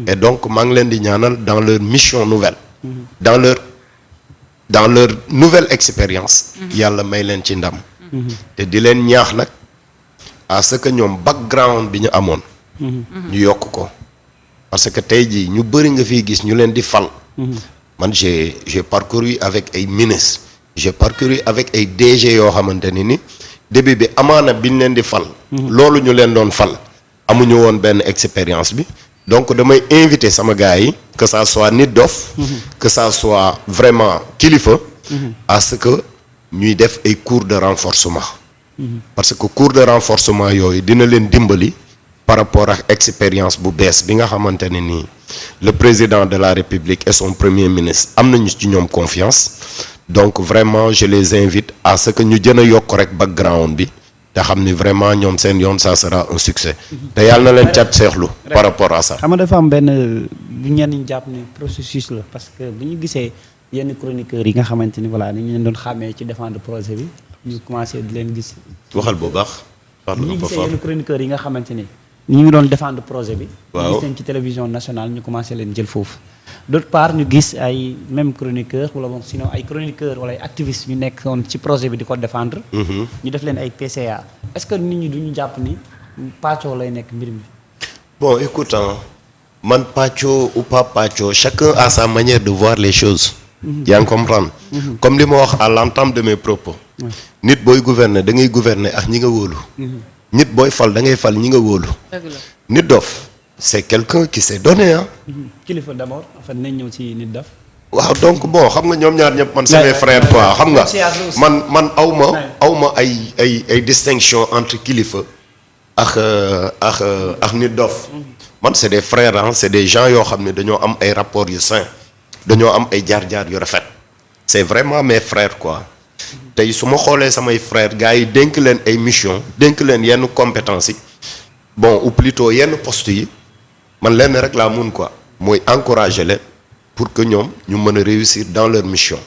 et donc maa ngi leen di ñaanal dans leur mission nouvelle. dans leur nouvelle expérience. yàlla may leen ci ndam. te di leen ñaax nag à ce que ñoom background bi ñu amoon. ñu yokk ko parce que tey jii ñu bëri nga fiy gis ñu leen di fal. man j'ai parcouru avec ay ministres. j'ai parcouru avec ay DG yoo xamante ni début bi amaana biñ leen di fal. loolu ñu leen doon fal amuñu woon benn expérience bi donc damay inviter sama gars yi que ça soit nit dof que ça soit vraiment kilifa. à ce que ñuy def ay cours de renforcement. parce que cours de renforcement yooyu dina leen dimbali par rapport ak expérience bu bees bi nga xamante ne nii le président de la République et son premier ministre am nañu ci ñoom confiance. donc vraiment je les invite à ce que ñu gën a yokk rek background bi te xam ni vraiment ñoom seen yoon ça sera un succès. te yàlla na leen cat seexlu par rapport à ça. xam nga dafa am benn bu ñenn ñi jàpp ni processus la parce que bu ñu gisee yenn chroniqueurs yi nga xamante ni voilà ni ñu leen doon xàmmee ci défendre projet bi ñu commencé di leen gis. waxal bu baax. bu ñu gisee yenn chroniqueurs yi nga xamante ni ñu ngi doon défendre projet bi. waaw gis nañ ci télévision nationale ñu commencé leen jël foofu. d'autre part ñu gis ay même chroniqueurs wala bon sinon ay chroniqueurs wala ay activistes ñu nekkoon ci projet bi di ko défendre. ñu def leen ay PCA. est-ce que nit ñi duñu jàpp ni pàccoo lay nekk mbir mi. bon écoute man pàccoo ou pas pàccoo chacun a sa manière de voir les choses. yaa ngi comprendre. comme li ma wax à l'entame de mes propos. nit booy gouverner da ngay gouverner ak ñi nga wóolu. nit booy fal da ngay fal ñi nga wóolu. nit dof c'est quelqu'un qui s'est donné kilifa d'abord en fait nañ ñëw ci nit dof. waaw donc bon xam nga ñoom ñaar ñëpp man c'est mes frères quoi xam nga man awma ay distinction entre kilifa ak nit dof man c'est des frères c'est des gens yoo xam ne dañoo am ay rapports yu sains dañoo am ay jaar-jaar yu rafet c'est vraiment mes frères quoi tey su ma xoolee samay frères gars yi dénk leen ay mission dénk leen yenn compétences yi bon ou plutôt yenn postes yi man lenn rek laa mun quoi mooy encourager leen pour que ñoom ñu mën a réussir dans leur mission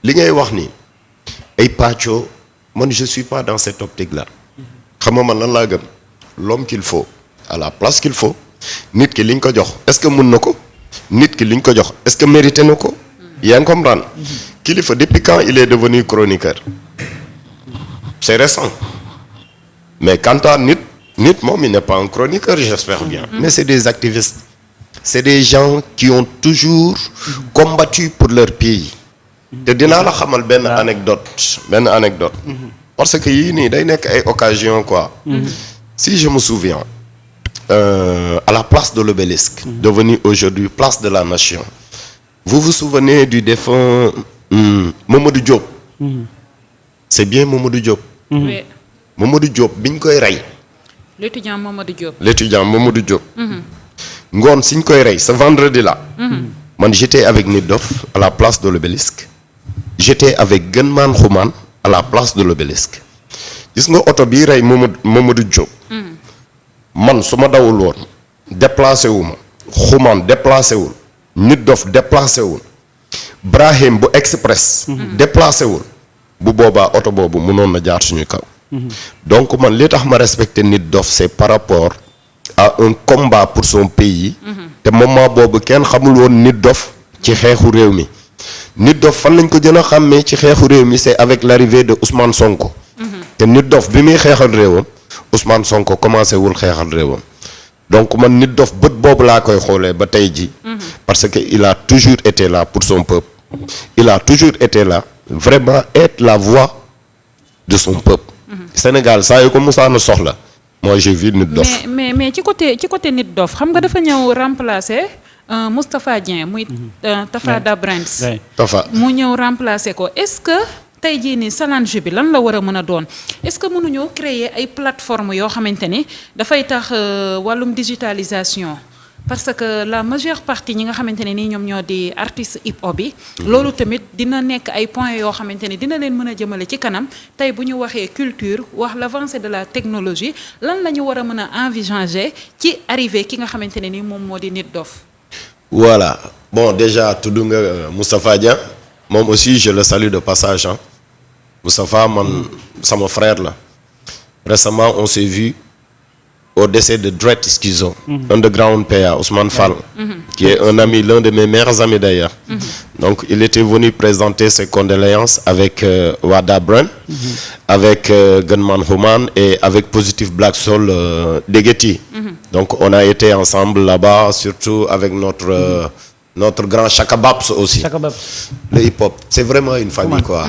li ngay wax ni ay pàccoo man je suis pas dans cette optique là xam nga man lan laa gëm l'homme qu'il faut à la place qu'il faut nit ki liñ ko jox est-ce que mun na ko nit ki liñ ko jox est-ce que mérité na ko yaa ngi comprendre kilifa depuis quand il est devenu chroniqueur c'est récent mais quant à nit moom il n'est pas un chroniqueur j'espère bien mais c'est des activistes c'est des gens qui ont toujours combattu pour leur pays te dinaa la xamal benn anecdote parce que yii nii day nekk ay occasion quoi si je me souviens à la place de l'Obélisque devenu aujourd'hui place de la Nation vous vous souvenez du défunt Mamadou Diop c'est bien Mamadou Diop Mamadou Diop biñ koy rey l'étudiant Mamadou Diop ngoon siñ koy rey ce vendredi là man j'étais avec Nit Dof à la place de l'Obélisque j'étais avec Gunman Xuman à la place de l'Obélisque gis nga oto bii rey Mamadou Diop man su ma dawul woon déplacé wu ma Xuman déplacé wul Nit Dof déplacé wul Brahim bu express déplacé wul bu boobaa oto boobu mënoon na jaar suñu kaw donc man li tax ma respecté Nit Dof c'est par rapport à un combat pour son pays te moment boobu kenn xamul woon Nit Dof ci xeexu réew mi Nit Dof fan lañ ko gën a xàmmee ci xeexu réew mi c'est avec l'arrivée de Ousmane Sonko te Nit Dof bi muy xeexal réewam Ousmane Sonko commencé wul xeexal réewam donc man Nit Dof bët boobu laa koy xoolee ba tey ji parce que il a toujours été là pour son peuple il a toujours été là vraiment être la voix de son peuple Sénégal saa yu ko musaana soxla moi j'ai vu Nit Dof mais ci côté Nit Dof xam nga dafa ñëw remplacer Moustapha Dieng muy Tafada Brands Tafa mu ñëw remplacer ko est-ce que tey jii nii challenge bi lan la war a mën a doon est-ce que mënuñoo créer ay plateformes yoo xamante ni dafay tax wàllum digitalisation parce que la majeure partie ñi nga xamante ne nii ñoom ñoo di artiste hip hop bi loolu tamit dina nekk ay points yoo xamante ni dina leen mën a jëmale ci kanam tey bu ñu waxee culture wax l'avancée de la technologie lan la ñu war a mën a envisager ci arrivée ki nga xamante ne nii moom moo di Nit Dof. voilà bon déjà tudd nga Moustapha Dia moom aussi je le salue de passage Moustapha man sama frère la récemment on s'est vu au décès de Dret Schizo, Underground PA, Ousmane Fall, qui est un ami, l'un de mes meilleurs amis d'ailleurs. Donc il était venu présenter ses condoléances avec Wada Brun, avec Gunman Human et avec Positive Black Soul Degeti. Donc on a été ensemble là-bas, surtout avec notre grand Chaka Babs aussi. Chaka Babs. Le hip-hop, c'est vraiment une famille quoi.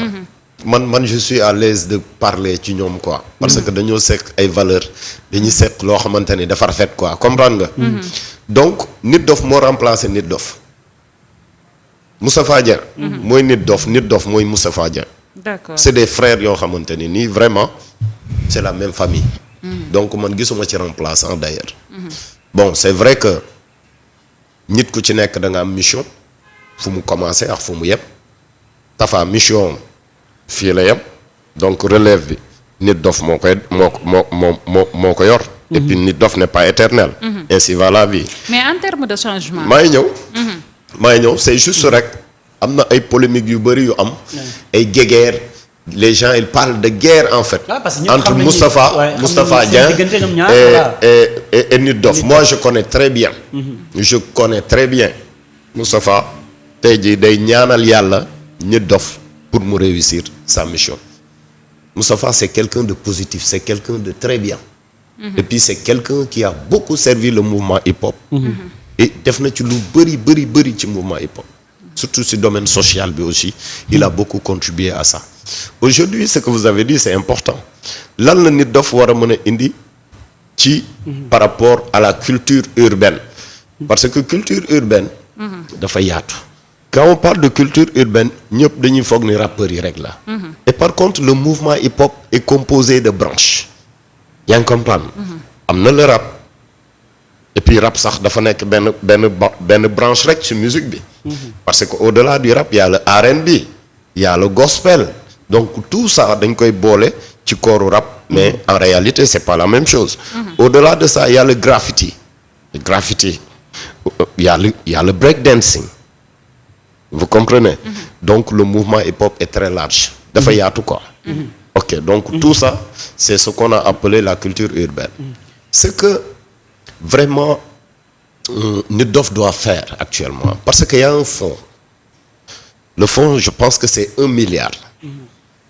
Man je suis à l'aise de parler ci ñoom quoi. Parce que dañoo sekk ay valeurs dañuy sekk loo xamante ni dafa rafet quoi comprendre nga. Donc Nit Dof moo remplacé Nit Dof. Moustapha Dia. mooy Nit Dof mooy Moustapha Dia. D'accord. C'est des frères yoo xamante ni nii vraiment c'est la même famille. Donc man gisuma ci remplaçant d'ailleurs. Bon c'est vrai que nit ku ci nekk da nga am mission fu mu commencer ak fu mu yem. Tafa mission. fii la yem donc relève bi Nit Dof moo ko yor. et puis Nit Dof n'est pas éternel. ainsi va la vie. mais en termes de changement. maa ngi ñëw c'est juste rek am na ay polémiques yu bëri yu am. ay guéguerre les gens ils parlent de guerre en fait. entre Moustapha Dieng et Nit Dof. Moi je connais très bien. Moustapha tey jii day ñaanal yàlla Nit Dof pour mu réussir sa mission. Moustapha c'est quelqu'un de positif, c'est quelqu'un de très bien. Et puis c'est quelqu'un qui a beaucoup servi le mouvement hip-hop. Et def na ci lu bëri ci mouvement hip-hop. Surtout ci domaine social bi aussi, il a beaucoup contribué à ça. Aujourd'hui, ce que vous avez dit c'est important. Lan la Nit Dof war a mën a indi ci par rapport à la culture urbaine. Parce que culture urbaine dafa yaatu. Quand on parle de culture urbaine, ñëpp dañuy foog ni rappeurs yi rek la. Et par contre, le mouvement hip-hop est composé de branches. Yaa ngi comprendre. am na le rap. Et puis rap sax dafa nekk benn branche rek ci musique bi. Parce que au-delà du rap, il y a le R&B, il y a le gospel. Donc tout ça dañ koy boole ci kooru rap, mais en réalité c'est pas la même chose. Au-delà de ça, il y a le graffiti. Le graffiti. Il y a le breakdancing. Vous comprenez? Donc le mouvement hip-hop est très large. Dafa yaatu quoi. Ok, donc tout ça, c'est ce qu'on a appelé la culture urbaine. Ce que vraiment Nit Dof doit faire actuellement, parce qu'il y a un fonds. Le fonds, je pense que c'est 1 milliard.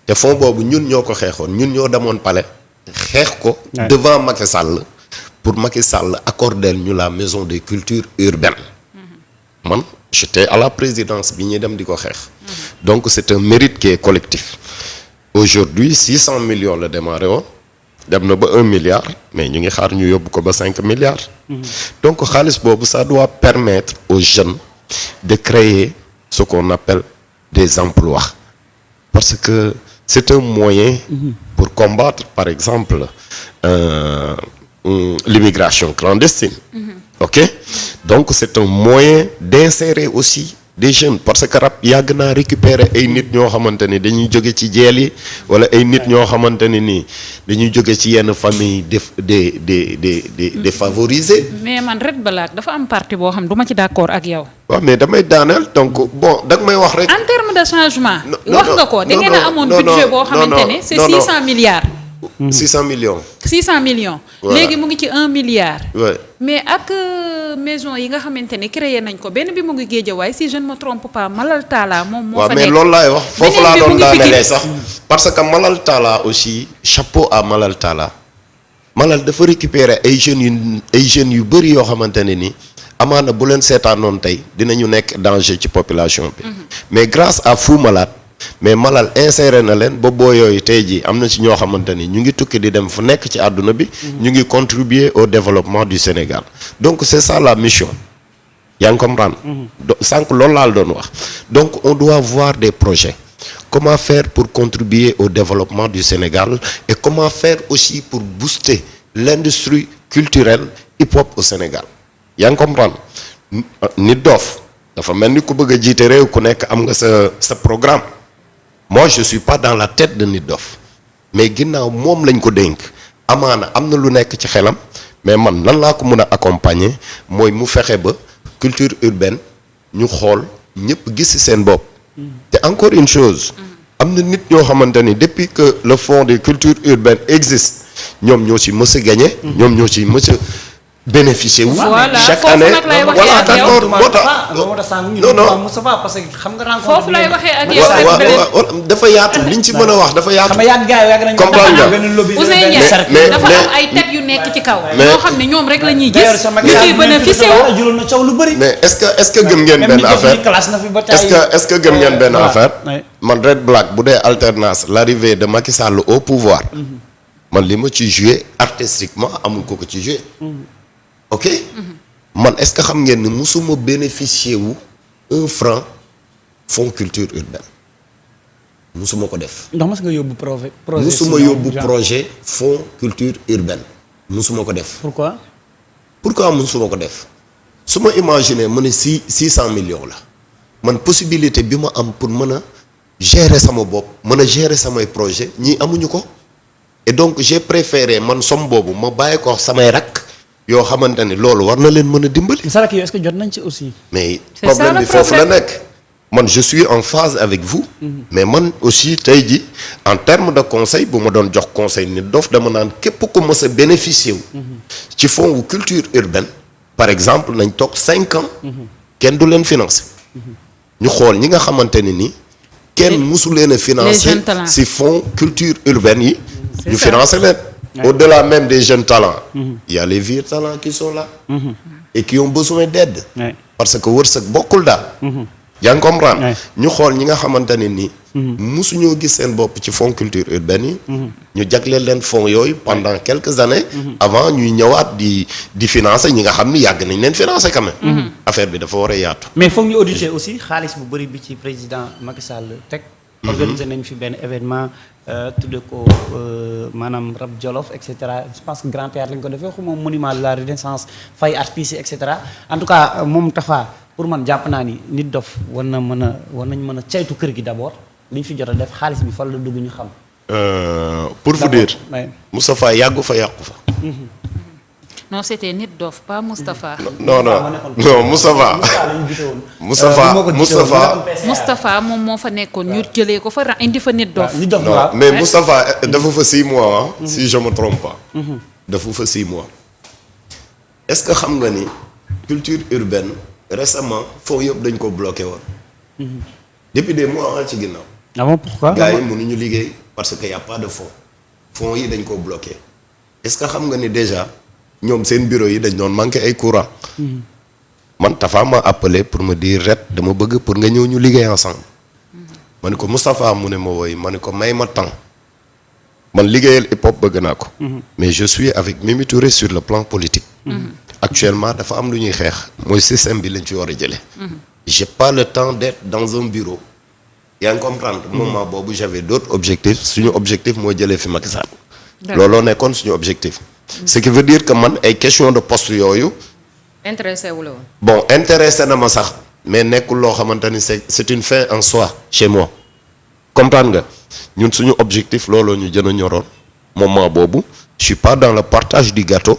Le fonds boobu ñun ñoo ko xeexoon, ñun ñoo demoon palais xeex ko devant Macky Sall pour Macky Sall accorder ñu la maison des cultures urbaines. Man j'étais à la présidence bi ñuy dem di ko xeex. Donc c'est un mérite qui est collectif. Aujourd'hui 600 millions la démarré woon dem na ba 1 milliard mais ñu ngi xaar ñu yóbbu ko ba 5 milliards. Donc xaalis boobu ça doit permettre aux jeunes de créer ce qu'on appelle des emplois. Parce que c'est un moyen pour combattre par exemple l'immigration clandestine. Ok? Donc c'est un moyen d'insérer aussi des jeunes parce que rap yàgg naa récupérer ay nit ñoo xamante ni dañuy jóge ci jeel yi wala ay nit ñoo xamante ni nii dañuy jóge ci yenn famille défavorisées. mais man Red Black dafa am parti boo xam du ma ci d'accord ak yow. waaw mais damay daaneel donc bon da nga may wax rek. en termes de changement. wax nga ko da ngeen a amoon budget boo xamante ne c'est 600 milliards. 600 millions. 600 millions. Voilà. léegi mu ngi ci 1 milliard. Ouais. mais ak maison yi nga xamante ne créé nañ ko benn bi mu ngi Guédiawaye si je ne me trompe pas Malal Talla moom moo fa nekk. waaw mais loolu laay wax foofu laa doon daanelee sax Pikine. parce que Malal Talla aussi chapeau à Malal Talla. Malal dafa récupérer ay jeunes yu bëri yoo xamante ne ni amaana bu leen seetaanoon tey dinañu nekk danger ci population bi. mais grâce à Fou Malade mais Malal inséré na leen ba boo yooyu tey jii am na ci ñoo xamante ni ñu ngi tukki di dem fu nekk ci àdduna bi. ñu ngi contribuer au développement du Sénégal donc c'est ça la mission. yaa ngi comprendre. sànq loolu laa la doon wax donc on doit voir des projets. Comment faire pour contribuer au développement du Sénégal et comment faire aussi pour booster l'industrie culturelle hip-hop au Sénégal. yaa ngi comprendre Nit Dof dafa mel ni ku bëgg a jiite réew ku nekk am nga sa programme. Moi je suis pas dans la tête de Nit Dof mais ginnaaw moom lañ ko dénk amaana am na lu nekk ci xelam mais man lan laa ko mën a accompagner mooy mu fexe ba culture urbaine ñu xool ñëpp gis ci seen bopp. te encore une chose am na nit ñoo xamante ni depuis que le fonds des cultures urbaines existe ñoom ñoo ci mës a gagné. ñoom ñoo ci mës a bénéficier wu. Voilà, chaque foofu année nag lay waxee voilà ak yow. d'accord moo tax moo tax sànq ñu non non Moustapha parce que xam nga rencontre foofu lay waxee ak yow. waaw dafa yaatu liñ ci mën a wax dafa yaatu. xam nga yàgg gars yi yàgg nañu comprendre nga benn lobby Ousseyn benn Ndiaye cercle. dafa am ay tête yu nekk ci kaw. ñoo xam ne ñoom rek la ñuy gis. ñu ciy bénéficié wu. juróom na coow lu bëri. mais est-ce que gëm ngeen benn affaire est-ce que gëm ngeen benn affaire man Red Black bu dee alternance l'arrivée de Macky Sall au pouvoir man li ma ci joué artistiquement amul ko ci joué ok man est-ce que xam ngeen ni musuma bénéficier wu 1 franc fonds culture urbaine musuma ko def ndax mos nga yóbbu projet musuma yóbbu projet fonds culture urbaine musuma ko def pourquoi musuma ko def su ma imaginer ma ne 600 millions la man possibilité bi ma am pour mën a gérer sama bopp mën a gérer samay projet ñii amuñu ko et donc j'ai préféré man somme boobu ma bàyyi ko samay rakk yoo xamante ni loolu war na leen mën a dimbali. sa rakk yi est-ce que jot nañ ci aussi. mais problème bi foofu la nekk man je suis en phase avec vous. mais man aussi tey ji en termes de conseil bu ma doon jox conseil nit dof dama naan képp ko mës a bénéficier wu. ci fonds wu culture urbaine. par exemple nañ toog 5 ans. kenn du leen financer. ñu xool ñi nga xamante ne ni kenn mësu leen a financer ci fonds culture urbaine yi. ñu financer leen. au-delà même des jeunes talents. il y a les vieux talents qui sont là. et qui ont besoin d'aide. parce que wërsëg bokkul daal. yaa ngi comprendre. ñu xool ñi nga xamante ne ni. musuñoo gis seen bopp ci fonds culture urbaine yi. ñu jagleel leen fonds yooyu pendant quelques années. avant ñuy ñëwaat di financer ñi nga xam ni yàgg nañ leen financer quand même. affaire bi dafa war a yaatu. mais foog ñu auditer aussi xaalis bu bëri bi ci président Macky Sall teg. organiser nañ fi benn événement tudde ko maanaam rap Jolof et cetera je pense que Grand Théâtre lañ ko defee xuma monument de la Renaissance fay artistes et cetera en tout cas moom Tafa pour man jàpp naa ni nit dof war nañ mën a caytu kër gi d'abord li ñu fi jot a def xaalis bi fan la dugg ñu xam. pour vous dire. Moustapha yàggu fa yàqu fa. non c'était nit dof pas Moustapha. non Moustapha. Moustapha moom moo fa nekkoon ñu jëlee ko fa indi fa nit dof. non mais Moustapha dafa fa 6 mois si je me trompe pas. dafa fa 6 mois. est-ce que xam nga ni culture urbaine récemment fonds yëpp dañ ko bloqué woon. depuis des mois ci ginnaaw. ah bon pourquoi. gars yi mënuñu liggéey parce que y a pas de fonds. fonds yi dañ ko bloqué. est-ce que xam nga ni déjà. ñoom seen bureau yi dañ doon manqué ay courant. man Tafa ma appelé pour me dire ret dama bëgg pour nga ñëw ñu liggéey ensemble. ma ne ko Moustapha mu ne ma woy ma ne ko may ma temps. man liggéeyal hip hop bëgg naa ko. mais je suis avec Mimi Touré sur le plan politique. actuellement dafa am lu ñuy xeex. mooy système bi lañ fi war a jëlee. j'ai pas le temps d'être dans un bureau. yaa ngi comprendre. moment boobu j'avais d'autres objectifs suñu objectif mooy jëlee fi Macky Sall. looloo nekkoon suñu objectif. ce qui veut dire que man ay question de poste yooyu. intéressé wu la woon. bon intéressé na ma sax mais nekkul loo xamante ni c'est une fin en soi chez moi. comprendre nga ñun suñu objectif looloo ñu gën a ñoroon moment boobu je suis pas dans le partage du gâteau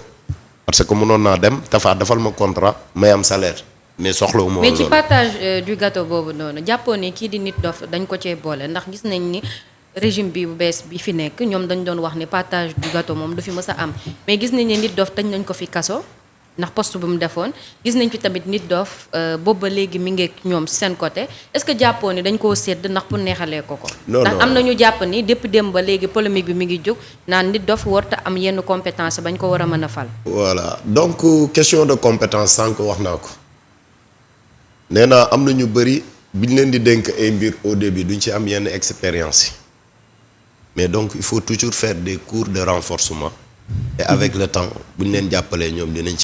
parce que mënoon naa dem Tafa defal ma contrat may am salaire mais soxlawu ma woon mais ci partage du gâteau boobu noonu jàppoon ni kii di nit dof dañ ko cee boole ndax gis nañ ni. régime bi bu bees bi fi nekk ñoom dañ doon wax ne partage du gâteau moom du fi mës a am mais gis nañ ne nit dof dañ nañ ko fi kaso ndax poste bu mu defoon gis nañ fi tamit nit dof boobu ba léegi mi ngi ñoom seen côté est-ce que jàppoo ni dañ koo sédd ndax pour neexalee ko ko. ndax am na ñu jàpp ni depuis démb ba léegi polémique bi mi ngi jóg naan nit dof warta am yenn compétence bañ ko war a mën a fal. voilà donc question de compétence sànq wax naa ko nee naa am na ñu bëri bi ñu leen di dénk ay mbir au début duñ ci am yenn expérience yi. mais donc il faut toujours faire des cours de renforcement et avec le temps bu ñu leen jàppalee ñoom dinañ